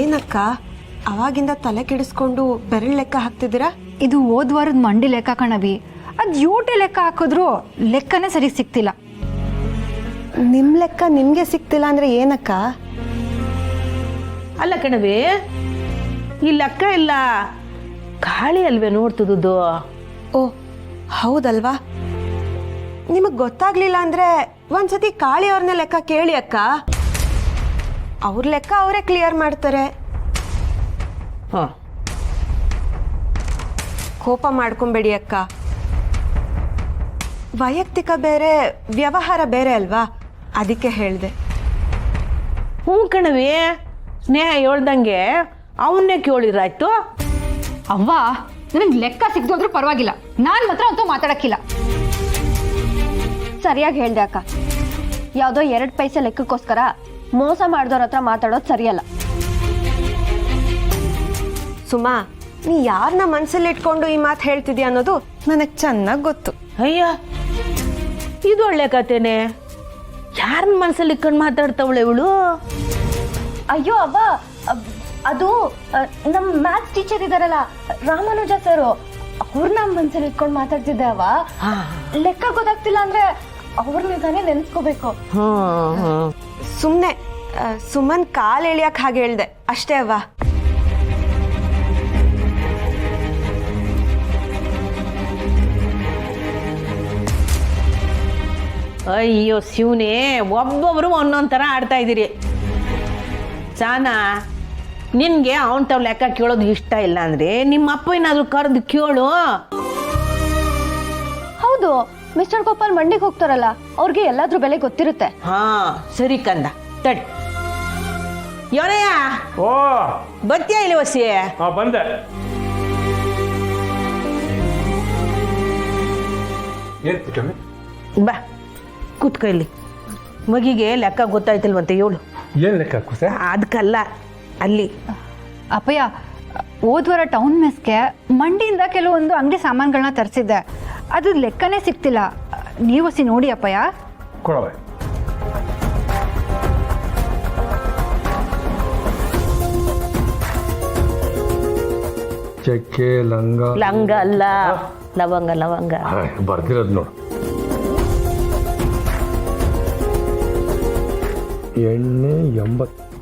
ಏನಕ್ಕ ಅವಾಗಿಂದ ತಲೆ ಕೆಡಿಸ್ಕೊಂಡು ಬೆರಳು ಲೆಕ್ಕ ಹಾಕ್ತಿದ್ದೀರಾ? ಇದು ಹೋದ್ ವಾರದ ಮಂಡಿ ಲೆಕ್ಕ ಕಣವಿ. ಅದು ಯೂಟೆ ಲೆಕ್ಕ ಹಾಕಿದ್ರು ಲೆಕ್ಕನೇ ಸರಿ ಸಿಕ್ತಿಲ್ಲ. ನಿಮ್ಮ ಲೆಕ್ಕ ನಿಮಗೆ ಸಿಕ್ತಿಲ್ಲ ಅಂದ್ರೆ ಏನಕ್ಕ? ಅಲ್ಲ ಕಣವಿ, ಈ ಲೆಕ್ಕ ಇಲ್ಲ ಗಾಳಿ ಅಲ್ವೇ ನೋಡ್ತದ್ದು. ಓ ಹೌದಲ್ವಾ? ನಿಮಗೆ ಗೊತ್ತಾಗ್ಲಿಲ್ಲ ಅಂದ್ರೆ ಒಂದ್ಸತಿ ಕಾಳಿ ಅವ್ರನ್ನ ಲೆಕ್ಕ ಕೇಳಿ ಅಕ್ಕ. ಅವ್ರ ಲೆಕ್ಕ ಅವರೇ ಕ್ಲಿಯರ್ ಮಾಡ್ತಾರೆ. ಹಾಂ, ಕೋಪ ಮಾಡ್ಕೊಂಬೇಡಿ ಅಕ್ಕ. ವೈಯಕ್ತಿಕ ಬೇರೆ ವ್ಯವಹಾರ ಬೇರೆ ಅಲ್ವಾ, ಅದಕ್ಕೆ ಹೇಳಿದೆ. ಹ್ಞೂ ಕಣವಿ, ಸ್ನೇಹ ಹೇಳ್ದಂಗೆ ಅವನ್ನೇ ಕೇಳಿದ್ರಾಯ್ತು. ಅವ್ವ, ನನಗೆ ಲೆಕ್ಕ ಸಿಕ್ದೋದ್ರೂ ಪರವಾಗಿಲ್ಲ, ನಾನು ಮಾತ್ರ ಅಂತೂ ಮಾತಾಡಕ್ಕಿಲ್ಲ. ಸರಿಯಾಗಿ ಹೇಳ್ದೆ ಅಕ್ಕ. ಯಾವುದೋ 2 ಪೈಸೆ ಲೆಕ್ಕಕ್ಕೋಸ್ಕರ ಮೋಸ ಮಾಡಿದವ್ರ ಹತ್ರ ಮಾತಾಡೋದು ಸರಿಯಲ್ಲ. ಸುಮಾ, ನೀ ಯಾರನ್ನ ಮನ್ಸಲ್ಲಿ ಇಟ್ಕೊಂಡು ಈ ಮಾತು ಹೇಳ್ತಿದ್ಯಾ ಅನ್ನೋದು ನನಗೆ ಚೆನ್ನಾಗಿ ಗೊತ್ತು. ಅಯ್ಯ, ಇದು ಒಳ್ಳೆ ಕತೆನೆ. ಯಾರನ್ನ ಮನಸ್ಸಲ್ಲಿ ಇಟ್ಕೊಂಡು ಮಾತಾಡ್ತಾವಳೆ ಇವಳು? ಅಯ್ಯೋ ಅವ್ವ, ಅದು ನಮ್ಮ ಮ್ಯಾಥ್ಸ್ ಟೀಚರ್ ಇದಾರಲ್ಲ ರಾಮಾನುಜ ಸರ್, ಅವ್ರನ್ನ ಮನ್ಸಲ್ಲಿ ಇಟ್ಕೊಂಡು ಮಾತಾಡ್ತಿದ್ದೆ ಅವ್ವ. ಲೆಕ್ಕ ಗೊತ್ತಾಗ್ತಿಲ್ಲ ಅಂದ್ರೆ ಅವ್ರನ್ನ ತಾನೇ ನೆನ್ಸ್ಕೋಬೇಕು. ಸುಮ್ಮನೆ ಸುಮನ್ ಕಾಲ್ ಎಳಿಯಕ್ಕೆ ಹಾಗೆ ಹೇಳ್ದೆ ಅಷ್ಟೇ ಅವ್ವ. ಅಯ್ಯೋ ಶಿವನೇ, ಒಬ್ಬೊಬ್ರು ಒಂದೊಂದು ಥರ ಆಡ್ತಾ ಇದ್ದೀರಿ. ಚಾನಾ, ನಿನಗೆ ಅವನ್ ತಾವ್ ಲೆಕ್ಕ ಕೇಳೋದು ಇಷ್ಟ ಇಲ್ಲ ಅಂದ್ರೆ ನಿಮ್ಮ ಅಪ್ಪ ಏನಾದ್ರು ಕರೆದು ಕೇಳು. ಹೌದು, ಮಿಸ್ಟರ್ ಗೋಪಾಲ್ ಮಂಡಿಗೆ ಹೋಗ್ತಾರಲ್ಲ, ಅವ್ರಿಗೆ ಎಲ್ಲಾದ್ರೂ ಬೆಲೆ ಗೊತ್ತಿರುತ್ತೆ. ಹಾ ಸರಿ ಕಂದ, ತಡಿ. ಯೋನಯ್ಯ, ಓ ಬರ್ತೀಯ ಇಲ್ಲಿ ವಸಿ? ಬಂದೆ. ಏನ್ ಪುಟ್ಟಮ್ಮಿ? ಬಾ ಕೂತ್ಕೊ ಇಲ್ಲಿ. ಮಗಿಗೆ ಲೆಕ್ಕ ಗೊತ್ತಾಯ್ತಿಲ್ವಂತೆ, ಹೇಳು. ಏನ್ ಲೆಕ್ಕ ಕುಸೆ? ಅದಕ್ಕಲ್ಲ, ಅಲ್ಲಿ. ಅಪ್ಪಯ್ಯ, ಹೋದ್ವಾರ ಟೌನ್ ಮೆಸ್ಗೆ ಮಂಡಿಯಿಂದ ಕೆಲವೊಂದು ಅಂಗಡಿ ಸಾಮಾನುಗಳನ್ನ ತರಿಸಿದ್ದೆ, ಅದು ಲೆಕ್ಕನೇ ಸಿಕ್ತಿಲ್ಲ. ನೀವು ಸಿ ನೋಡಿ ಅಪ್ಪಯ್ಯ. ಕೊಡವೆ. ಚಕ್ಕೆ ಲಂಗ. ಲಂಗ ಅಲ್ಲ, ಲವಂಗ. ಲವಂಗ ಬರ್ದಿರೋದು ನೋಡು. ಎಣ್ಣೆ 80.